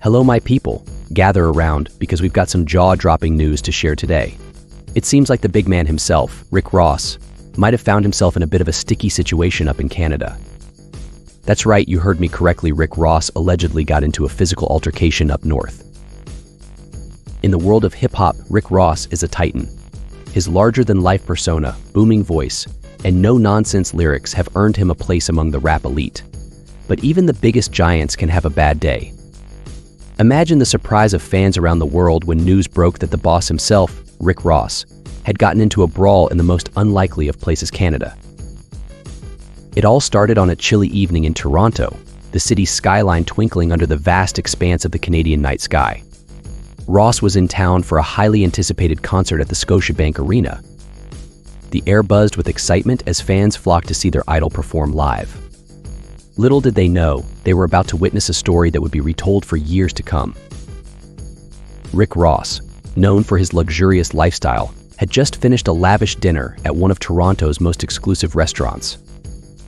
Hello, my people. Gather around because we've got some jaw-dropping news to share today. It seems like the big man himself, Rick Ross, might have found himself in a bit of a sticky situation up in Canada. That's right, you heard me correctly. Rick Ross allegedly got into a physical altercation up north. In the world of hip-hop, Rick Ross is a titan. His larger-than-life persona, booming voice, and no-nonsense lyrics have earned him a place among the rap elite. But even the biggest giants can have a bad day. Imagine the surprise of fans around the world when news broke that the boss himself, Rick Ross, had gotten into a brawl in the most unlikely of places, Canada. It all started on a chilly evening in Toronto, the city's skyline twinkling under the vast expanse of the Canadian night sky. Ross was in town for a highly anticipated concert at the Scotiabank Arena. The air buzzed with excitement as fans flocked to see their idol perform live. Little did they know, they were about to witness a story that would be retold for years to come. Rick Ross, known for his luxurious lifestyle, had just finished a lavish dinner at one of Toronto's most exclusive restaurants.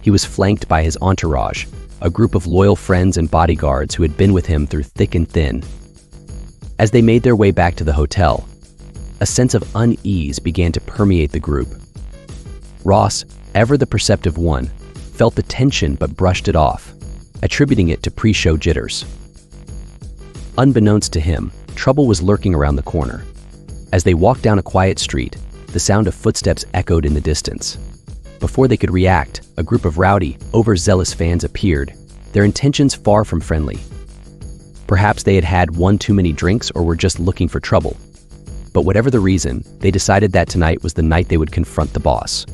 He was flanked by his entourage, a group of loyal friends and bodyguards who had been with him through thick and thin. As they made their way back to the hotel, a sense of unease began to permeate the group. Ross, ever the perceptive one, felt the tension but brushed it off, attributing it to pre-show jitters. Unbeknownst to him, trouble was lurking around the corner. As they walked down a quiet street, the sound of footsteps echoed in the distance. Before they could react, a group of rowdy, overzealous fans appeared, their intentions far from friendly. Perhaps they had had one too many drinks or were just looking for trouble. But whatever the reason, they decided that tonight was the night they would confront the boss.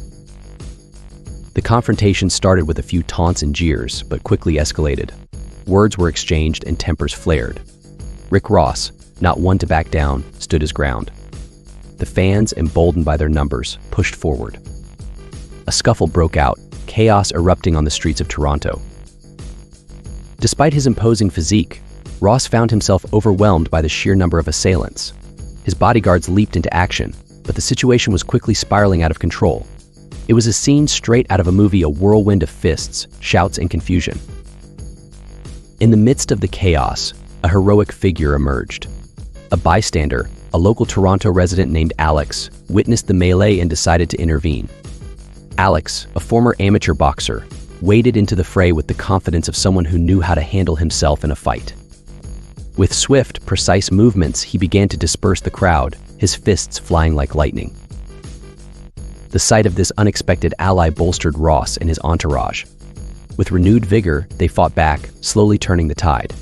The confrontation started with a few taunts and jeers, but quickly escalated. Words were exchanged and tempers flared. Rick Ross, not one to back down, stood his ground. The fans, emboldened by their numbers, pushed forward. A scuffle broke out, chaos erupting on the streets of Toronto. Despite his imposing physique, Ross found himself overwhelmed by the sheer number of assailants. His bodyguards leaped into action, but the situation was quickly spiraling out of control. It was a scene straight out of a movie, a whirlwind of fists, shouts, and confusion. In the midst of the chaos, a heroic figure emerged. A bystander, a local Toronto resident named Alex, witnessed the melee and decided to intervene. Alex, a former amateur boxer, waded into the fray with the confidence of someone who knew how to handle himself in a fight. With swift, precise movements, he began to disperse the crowd, his fists flying like lightning. The sight of this unexpected ally bolstered Ross and his entourage. With renewed vigor, they fought back, slowly turning the tide.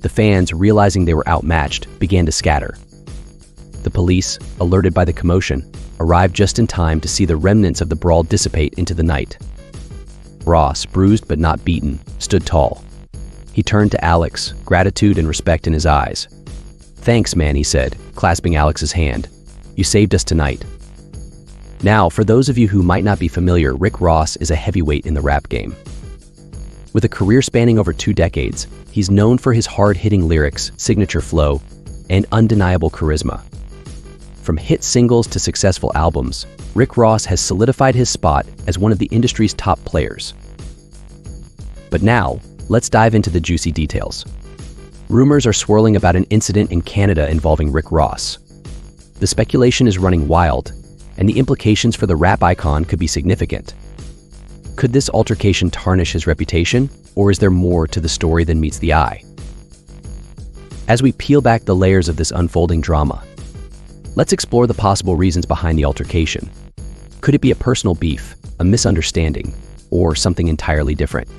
The fans, realizing they were outmatched, began to scatter. The police, alerted by the commotion, arrived just in time to see the remnants of the brawl dissipate into the night. Ross, bruised but not beaten, stood tall. He turned to Alex, gratitude and respect in his eyes. "Thanks, man," he said, clasping Alex's hand. "You saved us tonight." Now, for those of you who might not be familiar, Rick Ross is a heavyweight in the rap game. With a career spanning over 2 decades, he's known for his hard-hitting lyrics, signature flow, and undeniable charisma. From hit singles to successful albums, Rick Ross has solidified his spot as one of the industry's top players. But now, let's dive into the juicy details. Rumors are swirling about an incident in Canada involving Rick Ross. The speculation is running wild, and the implications for the rap icon could be significant. Could this altercation tarnish his reputation, or is there more to the story than meets the eye? As we peel back the layers of this unfolding drama, let's explore the possible reasons behind the altercation. Could it be a personal beef, a misunderstanding, or something entirely different?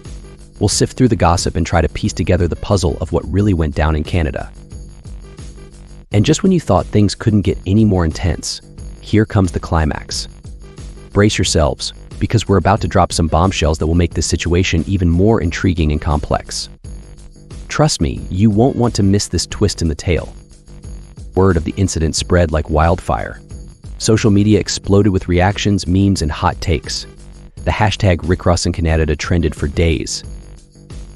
We'll sift through the gossip and try to piece together the puzzle of what really went down in Canada. And just when you thought things couldn't get any more intense, here comes the climax. Brace yourselves, because we're about to drop some bombshells that will make this situation even more intriguing and complex. Trust me, you won't want to miss this twist in the tale. Word of the incident spread like wildfire. Social media exploded with reactions, memes, and hot takes. The hashtag #RickRossInCanada trended for days.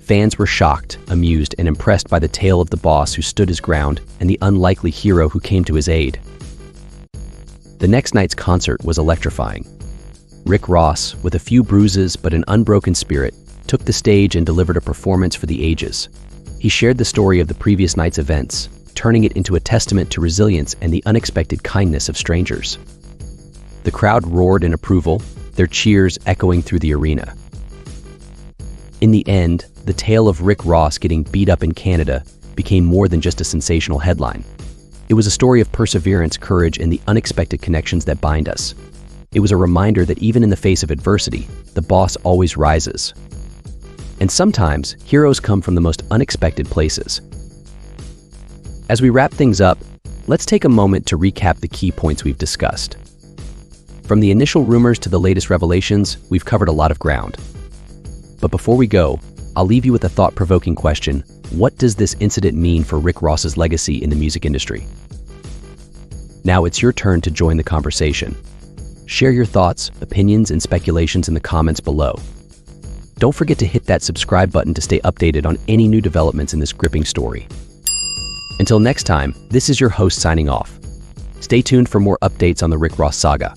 Fans were shocked, amused, and impressed by the tale of the boss who stood his ground and the unlikely hero who came to his aid. The next night's concert was electrifying. Rick Ross, with a few bruises but an unbroken spirit, took the stage and delivered a performance for the ages. He shared the story of the previous night's events, turning it into a testament to resilience and the unexpected kindness of strangers. The crowd roared in approval, their cheers echoing through the arena. In the end, the tale of Rick Ross getting beat up in Canada became more than just a sensational headline. It was a story of perseverance, courage, and the unexpected connections that bind us. It was a reminder that even in the face of adversity, the boss always rises. And sometimes, heroes come from the most unexpected places. As we wrap things up, let's take a moment to recap the key points we've discussed. From the initial rumors to the latest revelations, we've covered a lot of ground. But before we go, I'll leave you with a thought-provoking question. What does this incident mean for Rick Ross's legacy in the music industry? Now it's your turn to join the conversation. Share your thoughts, opinions, and speculations in the comments below. Don't forget to hit that subscribe button to stay updated on any new developments in this gripping story. Until next time, this is your host signing off. Stay tuned for more updates on the Rick Ross saga.